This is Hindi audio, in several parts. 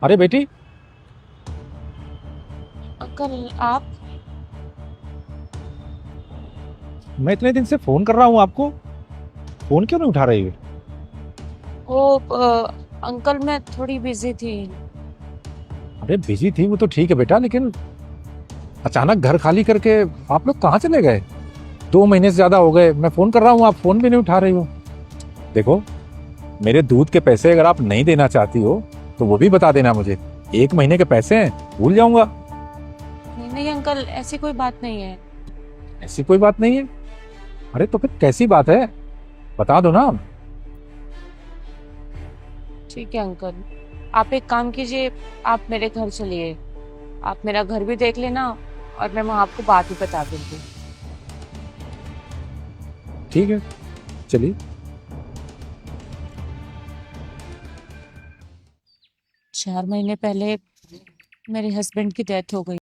अरे बेटी, अंकल आप। मैं इतने दिन से फोन कर रहा हूँ आपको। फोन क्यों नहीं उठा रही हो? वो अंकल मैं थोड़ी बिजी थी। अरे बिजी थी वो तो ठीक है बेटा, लेकिन अचानक घर खाली करके आप लोग कहाँ चले गए? 2 महीने से ज्यादा हो गए, मैं फोन कर रहा हूँ, आप फोन भी नहीं उठा रही हो। देखो, मेरे दूध के पैसे अगर आप नहीं देना चाहती हो तो वो भी बता देना मुझे। 1 महीने के पैसे हैं, भूल जाऊंगा। नहीं नहीं अंकल, ऐसी कोई बात नहीं है। ऐसी कोई बात नहीं है? अरे तो फिर कैसी बात है? बता दो ना। ठीक है अंकल, आप एक काम कीजिए, आप मेरे घर चलिए। आप मेरा घर भी देख लेना और मैं वहां आपको बात भी बता दूंगी। ठीक है, चलिए। 4 महीने पहले मेरे हस्बैंड की डेथ हो गई।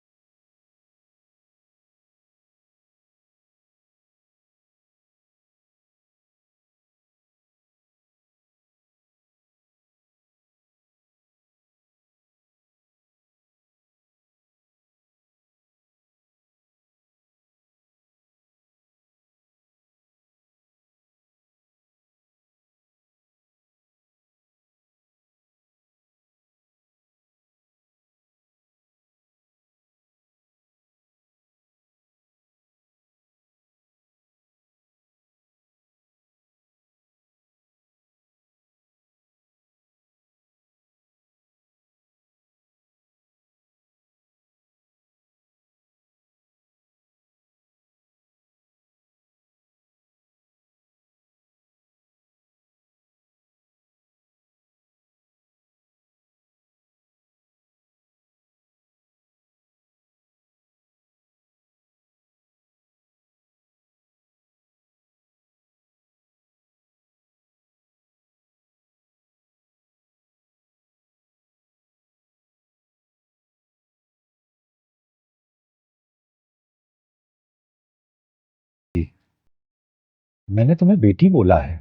मैंने तुम्हें बेटी बोला है,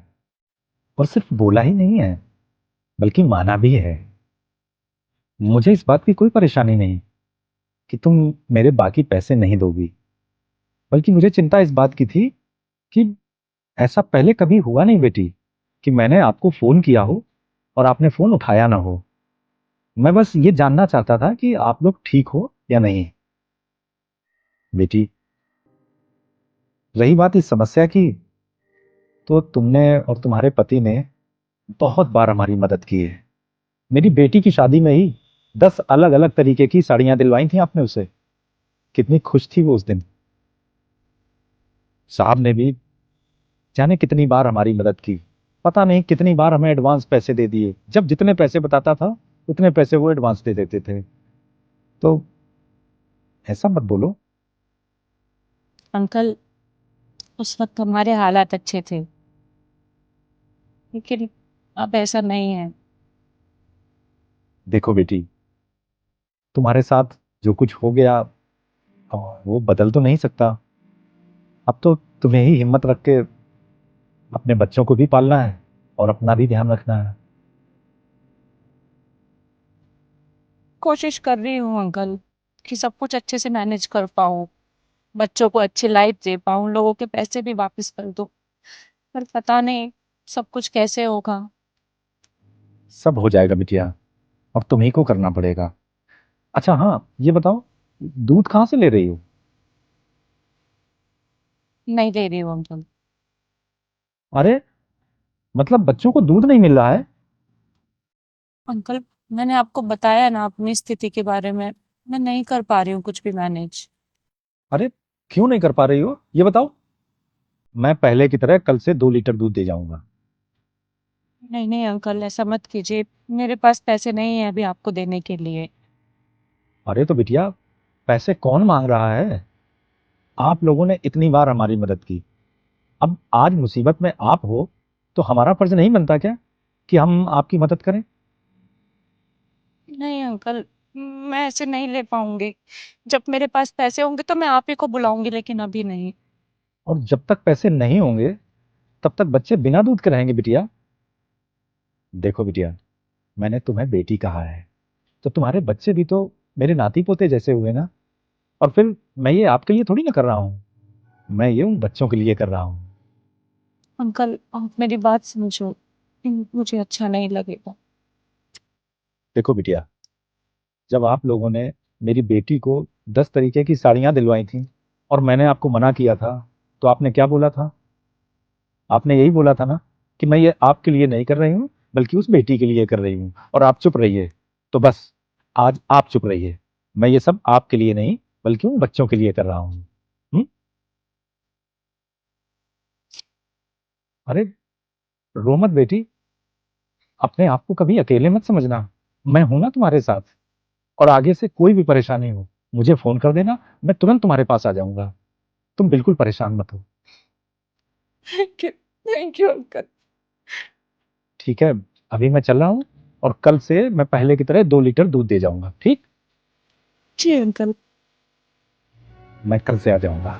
और सिर्फ बोला ही नहीं है बल्कि माना भी है। मुझे इस बात की कोई परेशानी नहीं कि तुम मेरे बाकी पैसे नहीं दोगी, बल्कि मुझे चिंता इस बात की थी कि ऐसा पहले कभी हुआ नहीं बेटी, कि मैंने आपको फोन किया हो और आपने फोन उठाया ना हो। मैं बस ये जानना चाहता था कि आप लोग ठीक हो या नहीं। बेटी, रही बात इस समस्या की, तो तुमने और तुम्हारे पति ने बहुत बार हमारी मदद की है। मेरी बेटी की शादी में ही 10 अलग अलग तरीके की साड़ियां दिलवाई थी आपने उसे। कितनी खुश थी वो उस दिन। साहब ने भी जाने कितनी बार हमारी मदद की। पता नहीं कितनी बार हमें एडवांस पैसे दे दिए, जब जितने पैसे बताता था उतने पैसे वो एडवांस दे देते थे। तो ऐसा मत बोलो। अंकल, उस वक्त हमारे हालात अच्छे थे, लेकिन अब ऐसा नहीं है। देखो बेटी, तुम्हारे साथ जो कुछ हो गया, वो बदल तो नहीं सकता। अब तो तुम्हें ही हिम्मत रख के अपने बच्चों को भी पालना है और अपना भी ध्यान रखना है। कोशिश कर रही हूँ अंकल कि सब कुछ अच्छे से मैनेज कर पाऊँ, बच्चों को अच्छी लाइफ दे पाऊँ, लोगों के पैसे भी वापस कर दूँ। पर पता नहीं सब कुछ कैसे होगा। सब हो जाएगा बिटिया, अब तुम्ही को करना पड़ेगा। अच्छा हाँ, ये बताओ, दूध कहाँ से ले रही हो? नहीं दे रही हूँ अंकल। अरे, मतलब बच्चों को दूध नहीं मिल रहा है? अंकल, मैंने आपको बताया ना अपनी स्थिति के बारे में, मैं नहीं कर पा रही हूँ कुछ भी मैनेज। अरे, क्यों नहीं कर पा रही हो ये बताओ। मैं पहले की तरह कल से 2 लीटर दूध दे जाऊंगा। नहीं नहीं अंकल, ऐसा मत कीजिए। मेरे पास पैसे नहीं है अभी आपको देने के लिए। अरे तो बिटिया, पैसे कौन मांग रहा है? आप लोगों ने इतनी बार हमारी मदद की, अब आज मुसीबत में आप हो तो हमारा फर्ज नहीं बनता क्या कि हम आपकी मदद करें? नहीं अंकल, मैं ऐसे नहीं ले पाऊंगी। जब मेरे पास पैसे होंगे तो मैं आप ही को बुलाऊंगी, लेकिन अभी नहीं। और जब तक पैसे नहीं होंगे तब तक बच्चे बिना दूध के रहेंगे बिटिया। देखो बिटिया, मैंने तुम्हें बेटी कहा है, तो तुम्हारे बच्चे भी तो मेरे नाती पोते जैसे हुए ना। और फिर मैं ये आपके लिए थोड़ी ना कर रहा हूँ, मैं ये उन बच्चों के लिए कर रहा हूँ। अंकल आप मेरी बात समझो, मुझे अच्छा नहीं लगेगा। देखो बिटिया, जब आप लोगों ने मेरी बेटी को 10 तरीके की साड़ियां दिलवाई थी और मैंने आपको मना किया था, तो आपने क्या बोला था? आपने यही बोला था ना कि मैं ये आपके लिए नहीं कर रही हूँ, बल्कि उस बेटी के लिए कर रही हूँ, और आप चुप रहिए। तो बस, आज आप चुप रहिए। मैं ये सब आपके लिए नहीं, बल्कि उन बच्चों के लिए कर रहा हूँ। अरे, रो मत बेटी, अपने आप को कभी अकेले मत समझना। मैं हूं ना तुम्हारे साथ। और आगे से कोई भी परेशानी हो, मुझे फोन कर देना, मैं तुरंत तुम्हारे पास आ जाऊंगा। तुम बिल्कुल परेशान मत हो। Thank you uncle. ठीक है, अभी मैं चल रहा हूँ, और कल से मैं पहले की तरह 2 लीटर दूध दे जाऊंगा, ठीक? जी अंकल। मैं कल से आ जाऊंगा।